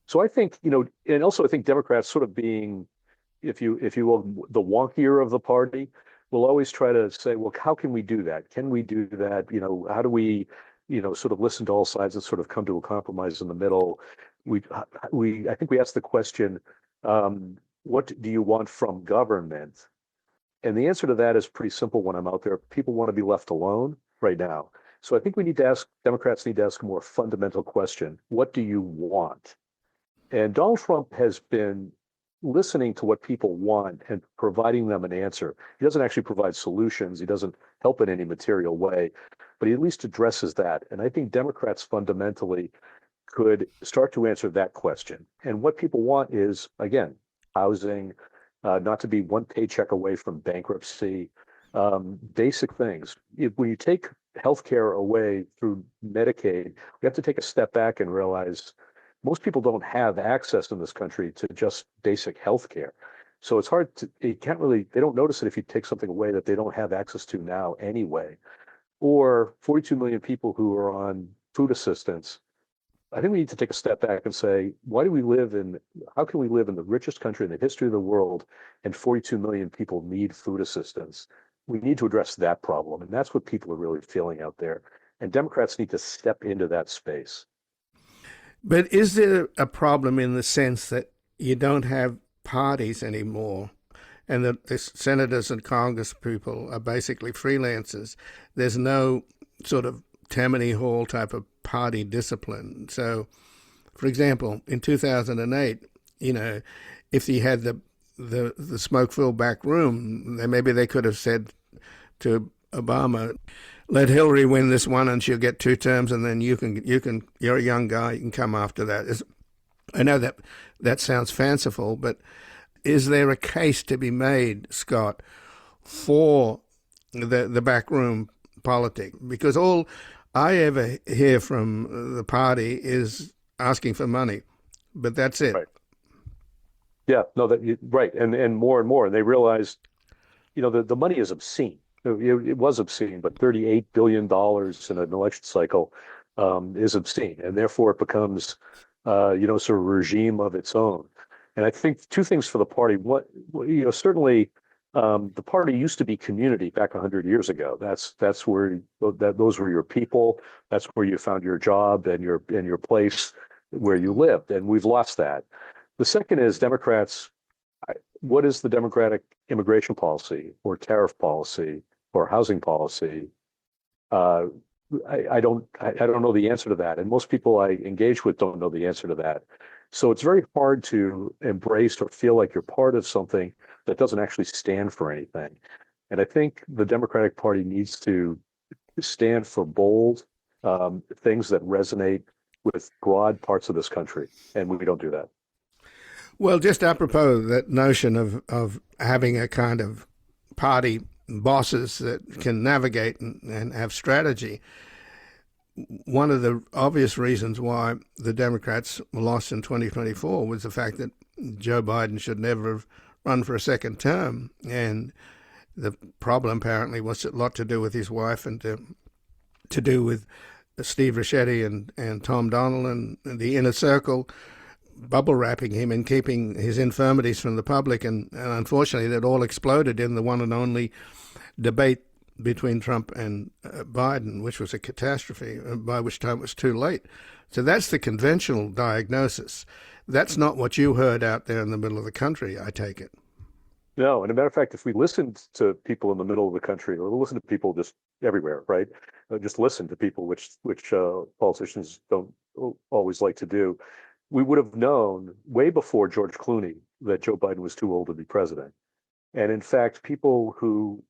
So I think, and also I think Democrats sort of being, if you will, the wonkier of the party, will always try to say, well, how can we do that? Can we do that? How do we, sort of listen to all sides and sort of come to a compromise in the middle? I think we asked the question, what do you want from government? And the answer to that is pretty simple when I'm out there. People want to be left alone right now. So I think Democrats need to ask a more fundamental question. What do you want? And Donald Trump has been listening to what people want and providing them an answer. He doesn't actually provide solutions. He doesn't help in any material way, but he at least addresses that. And I think Democrats fundamentally could start to answer that question. And what people want is, again, housing, not to be one paycheck away from bankruptcy, basic things. When you take healthcare away through Medicaid, we have to take a step back and realize most people don't have access in this country to just basic healthcare. So it's hard to, they don't notice it if you take something away that they don't have access to now anyway. Or 42 million people who are on food assistance. I think we need to take a step back and say, how can we live in the richest country in the history of the world and 42 million people need food assistance? We need to address that problem. And that's what people are really feeling out there. And Democrats need to step into that space. But is there a problem in the sense that you don't have parties anymore and that the senators and Congress people are basically freelancers? There's no sort of Tammany Hall type of party discipline. So, for example, in 2008, if you had the smoke-filled back room, then maybe they could have said to Obama, let Hillary win this one and she'll get 2 terms, and then you're a young guy, you can come after that. I know that sounds fanciful, but is there a case to be made, Scott, for the backroom politic? Because all I ever hear from the party is asking for money, but that's it. Right. Yeah, no, right. And more, and they realized, the money is obscene. It was obscene, but $38 billion in an election cycle is obscene. And therefore it becomes, sort of a regime of its own. And I think 2 things for the party. Certainly the party used to be community back 100 years ago. That's where those were your people. That's where you found your job and your place where you lived. And we've lost that. The second is Democrats. What is the Democratic immigration policy or tariff policy or housing policy? I don't know the answer to that. And most people I engage with don't know the answer to that. So it's very hard to embrace or feel like you're part of something that doesn't actually stand for anything. And I think the Democratic Party needs to stand for bold things that resonate with broad parts of this country. And we don't do that. Well, just apropos that notion of having a kind of party bosses that can navigate and have strategy, one of the obvious reasons why the Democrats lost in 2024 was the fact that Joe Biden should never have run for a second term. And the problem apparently was a lot to do with his wife and to do with Steve Ricchetti and Tom Donnell and the inner circle bubble wrapping him and keeping his infirmities from the public. And unfortunately, that all exploded in the one and only debate between Trump and Biden, which was a catastrophe, by which time it was too late. So that's the conventional diagnosis. That's not what you heard out there in the middle of the country, I take it. No, and a matter of fact, if we listened to people in the middle of the country, or listen to people just everywhere, right? Just listen to people, which politicians don't always like to do. We would have known way before George Clooney that Joe Biden was too old to be president. And in fact, people who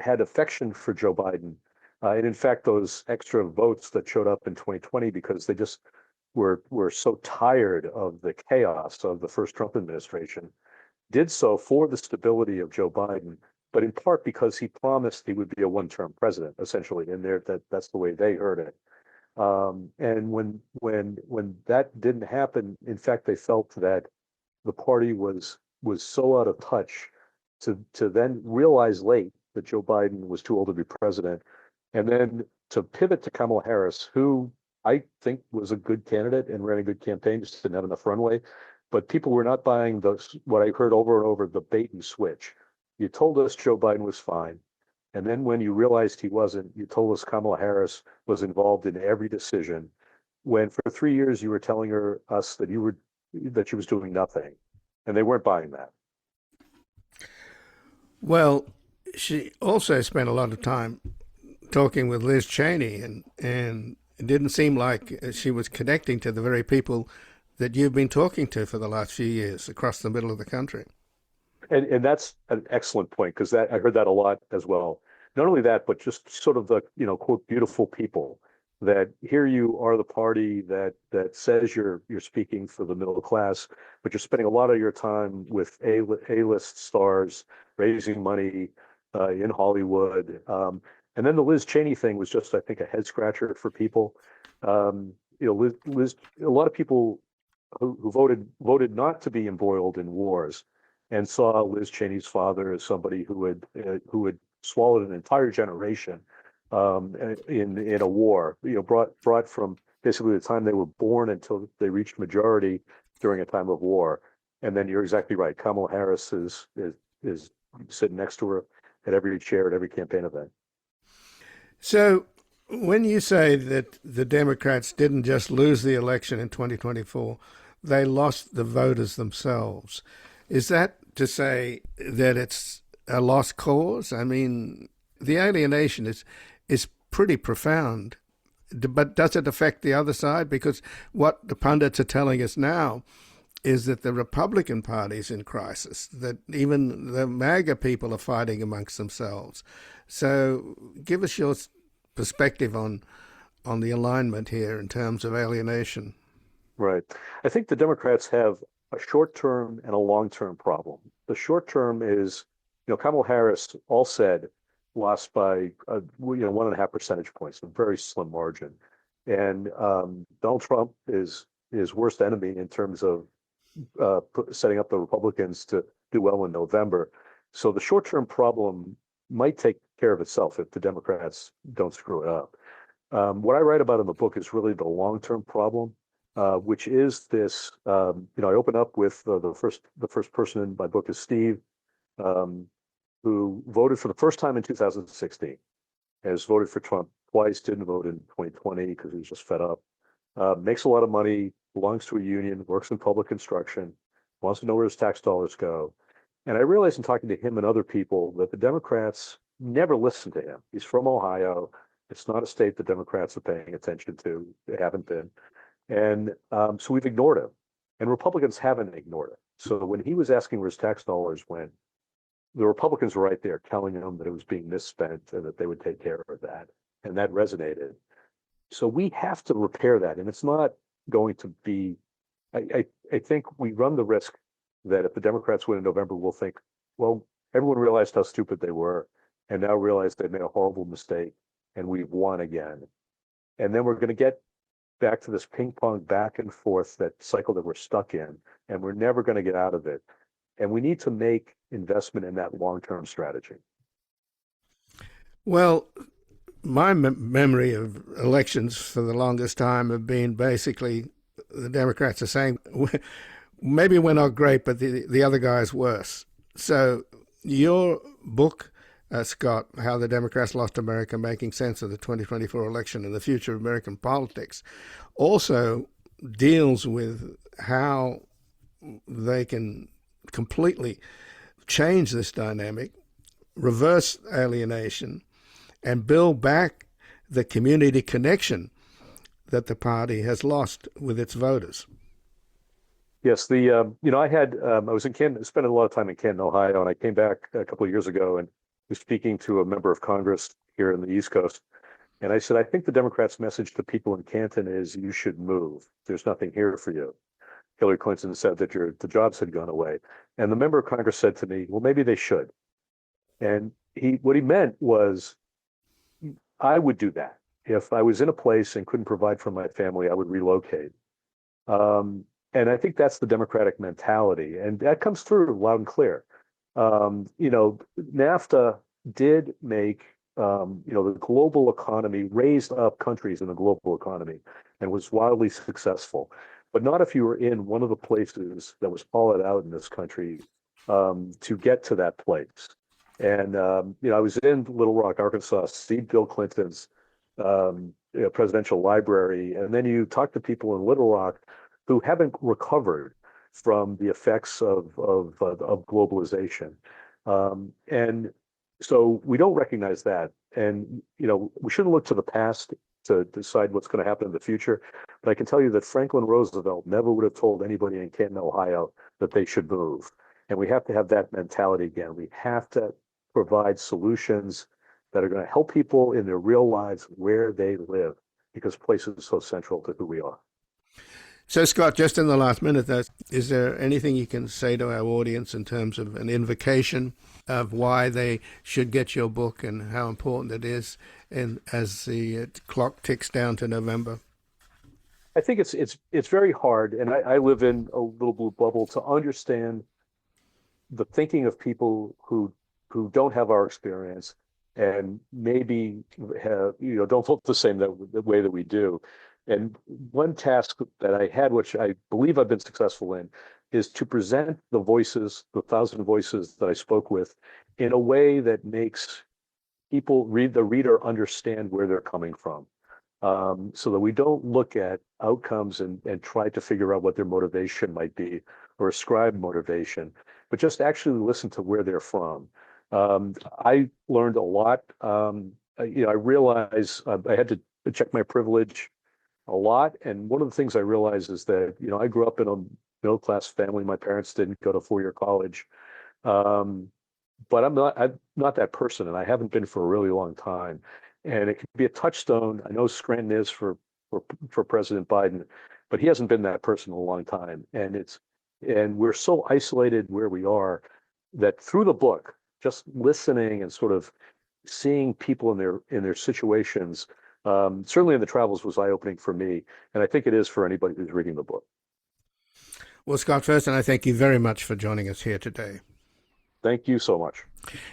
had affection for Joe Biden, and in fact, those extra votes that showed up in 2020 because they just were so tired of the chaos of the first Trump administration, did so for the stability of Joe Biden, but in part because he promised he would be a one-term president, essentially. And that's the way they heard it. And when that didn't happen, in fact, they felt that the party was so out of touch to then realize late that Joe Biden was too old to be president, and then to pivot to Kamala Harris, who I think was a good candidate and ran a good campaign, just didn't have enough runway. But people were not buying what I heard over and over, the bait and switch. You told us Joe Biden was fine. And then when you realized he wasn't, you told us Kamala Harris was involved in every decision. When for 3 years you were telling us that she was doing nothing, and they weren't buying that. Well, she also spent a lot of time talking with Liz Cheney, and it didn't seem like she was connecting to the very people that you've been talking to for the last few years across the middle of the country. And that's an excellent point, because I heard that a lot as well. Not only that, but just sort of the, quote, beautiful people that here you are, the party that says you're speaking for the middle class, but you're spending a lot of your time with A-list stars, raising money in Hollywood. And then the Liz Cheney thing was just, I think, a head scratcher for people. Liz, a lot of people who voted not to be embroiled in wars and saw Liz Cheney's father as somebody who had swallowed an entire generation in a war, brought from basically the time they were born until they reached majority during a time of war. And then you're exactly right. Kamala Harris is sitting next to her at every chair at every campaign event. So when you say that the Democrats didn't just lose the election in 2024, they lost the voters themselves, is that to say that it's a lost cause? I mean, the alienation is pretty profound, but does it affect the other side? Because what the pundits are telling us now is that the Republican Party is in crisis, that even the MAGA people are fighting amongst themselves. So give us your perspective on the alignment here in terms of alienation. Right. I think the Democrats have a short-term and a long-term problem. The short-term is, Kamala Harris, all said, lost by 1.5 percentage points, a very slim margin. And Donald Trump is his worst enemy in terms of setting up the Republicans to do well in November. So the short-term problem might take care of itself if the Democrats don't screw it up. What I write about in the book is really the long-term problem, which is this. I open up with the first person in my book is Steve, who voted for the first time in 2016, has voted for Trump twice, didn't vote in 2020 because he was just fed up. Makes a lot of money, belongs to a union, works in public construction, wants to know where his tax dollars go. And I realized in talking to him and other people that the Democrats never listen to him. He's from Ohio. It's not a state the Democrats are paying attention to. They haven't been. And so we've ignored him. And Republicans haven't ignored it. So when he was asking where his tax dollars went, the Republicans were right there telling him that it was being misspent and that they would take care of that. And that resonated. So we have to repair that. And it's not going to be I think we run the risk that if the Democrats win in November, we'll think, well, everyone realized how stupid they were and now realize they made a horrible mistake and we've won again. And then we're going to get back to this ping pong back and forth, that cycle that we're stuck in, and we're never going to get out of it. And we need to make investment in that long-term strategy. Well, my memory of elections for the longest time have been basically the Democrats are saying, maybe we're not great, but the other guy's worse. So your book, Scott, How the Democrats Lost America, Making Sense of the 2024 Election and the Future of American Politics, also deals with how they can completely change this dynamic, reverse alienation, and build back the community connection that the party has lost with its voters. Yes, I was in Canton, spent a lot of time in Canton, Ohio, and I came back a couple of years ago and was speaking to a member of Congress here in the East Coast. And I said, I think the Democrats' message to people in Canton is you should move. There's nothing here for you. Hillary Clinton said that the jobs had gone away. And the member of Congress said to me, well, maybe they should. And what he meant was, I would do that. If I was in a place and couldn't provide for my family, I would relocate. And I think that's the Democratic mentality. And that comes through loud and clear. NAFTA did make, the global economy, raised up countries in the global economy and was wildly successful. But not if you were in one of the places that was hollowed out in this country to get to that place. And, I was in Little Rock, Arkansas, see Bill Clinton's presidential library. And then you talk to people in Little Rock who haven't recovered from the effects of globalization. And so we don't recognize that. And, we shouldn't look to the past to decide what's going to happen in the future. But I can tell you that Franklin Roosevelt never would have told anybody in Canton, Ohio, that they should move. And we have to have that mentality again. We have to provide solutions that are going to help people in their real lives where they live, because place is so central to who we are. So, Scott, just in the last minute, though, is there anything you can say to our audience in terms of an invocation of why they should get your book and how important it is as the clock ticks down to November? I think it's very hard, and I live in a little blue bubble, to understand the thinking of people who don't have our experience and maybe have, don't vote the way that we do. And one task that I had, which I believe I've been successful in, is to present the voices, the 1,000 voices that I spoke with, in a way that makes the reader understand where they're coming from. So that we don't look at outcomes and try to figure out what their motivation might be or ascribe motivation, but just actually listen to where they're from. I learned a lot. I realized I had to check my privilege a lot. And one of the things I realized is that, I grew up in a middle-class family. My parents didn't go to four-year college. But I'm not that person, and I haven't been for a really long time. And it can be a touchstone. I know Scranton is for President Biden, but he hasn't been that person in a long time. And we're so isolated where we are that through the book, just listening and sort of seeing people in their situations, certainly in the travels, was eye-opening for me. And I think it is for anybody who's reading the book. Well, Scott Ferson, I thank you very much for joining us here today. Thank you so much.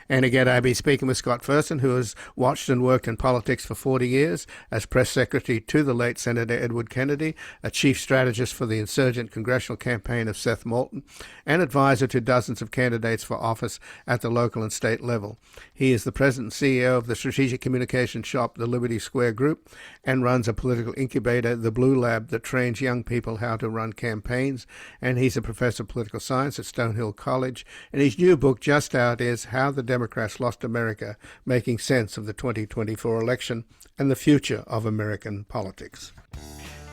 And again, I'll be speaking with Scott Ferson, who has watched and worked in politics for 40 years as press secretary to the late Senator Edward Kennedy, a chief strategist for the insurgent congressional campaign of Seth Moulton, and advisor to dozens of candidates for office at the local and state level. He is the president and CEO of the strategic communication shop, the Liberty Square Group, and runs a political incubator, the Blue Lab, that trains young people how to run campaigns. And he's a professor of political science at Stonehill College. And his new book, just out, is How the Democrats Lost America, Making Sense of the 2024 Election and the Future of American Politics.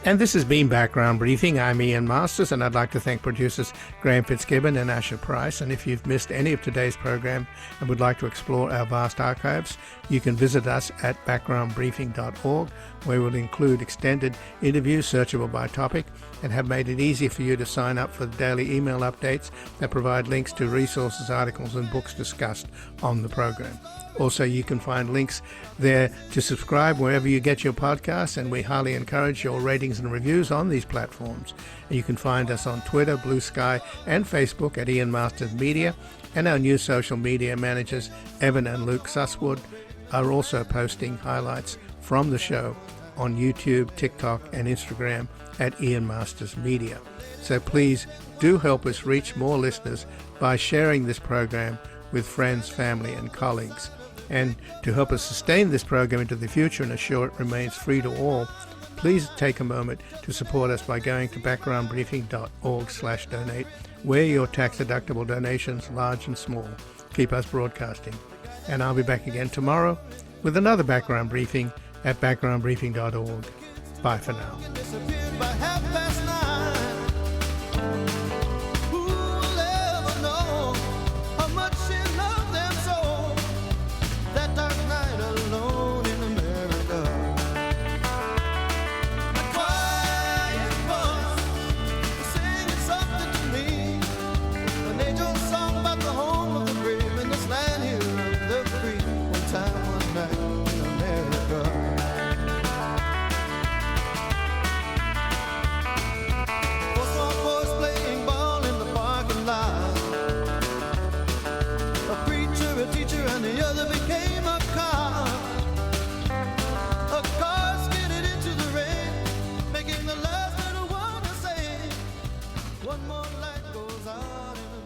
And this has been Background Briefing. I'm Ian Masters, and I'd like to thank producers Graham Fitzgibbon and Asher Price. And if you've missed any of today's program and would like to explore our vast archives, you can visit us at backgroundbriefing.org, where we'll include extended interviews searchable by topic and have made it easy for you to sign up for the daily email updates that provide links to resources, articles and books discussed on the program. Also, you can find links there to subscribe wherever you get your podcasts, and we highly encourage your ratings and reviews on these platforms. And you can find us on Twitter, Blue Sky, and Facebook at Ian Masters Media, and our new social media managers, Evan and Luke Susswood, are also posting highlights from the show on YouTube, TikTok, and Instagram at Ian Masters Media. So please do help us reach more listeners by sharing this program with friends, family, and colleagues. And to help us sustain this program into the future and assure it remains free to all, please take a moment to support us by going to backgroundbriefing.org/donate, where your tax-deductible donations, large and small, keep us broadcasting. And I'll be back again tomorrow with another Background Briefing at backgroundbriefing.org. Bye for now. Disappeared by 9:30. Who'll ever know how much she loved them so? That dark night alone in America. A quiet voice singing something to me. An angel song about the home of the brave in this land here of the free. One time, one night in America. Four small boys playing ball in the parking lot. A preacher, a teacher, and the other became a cop. A car skidded into the rain, making the last little one to say, one more light goes out in the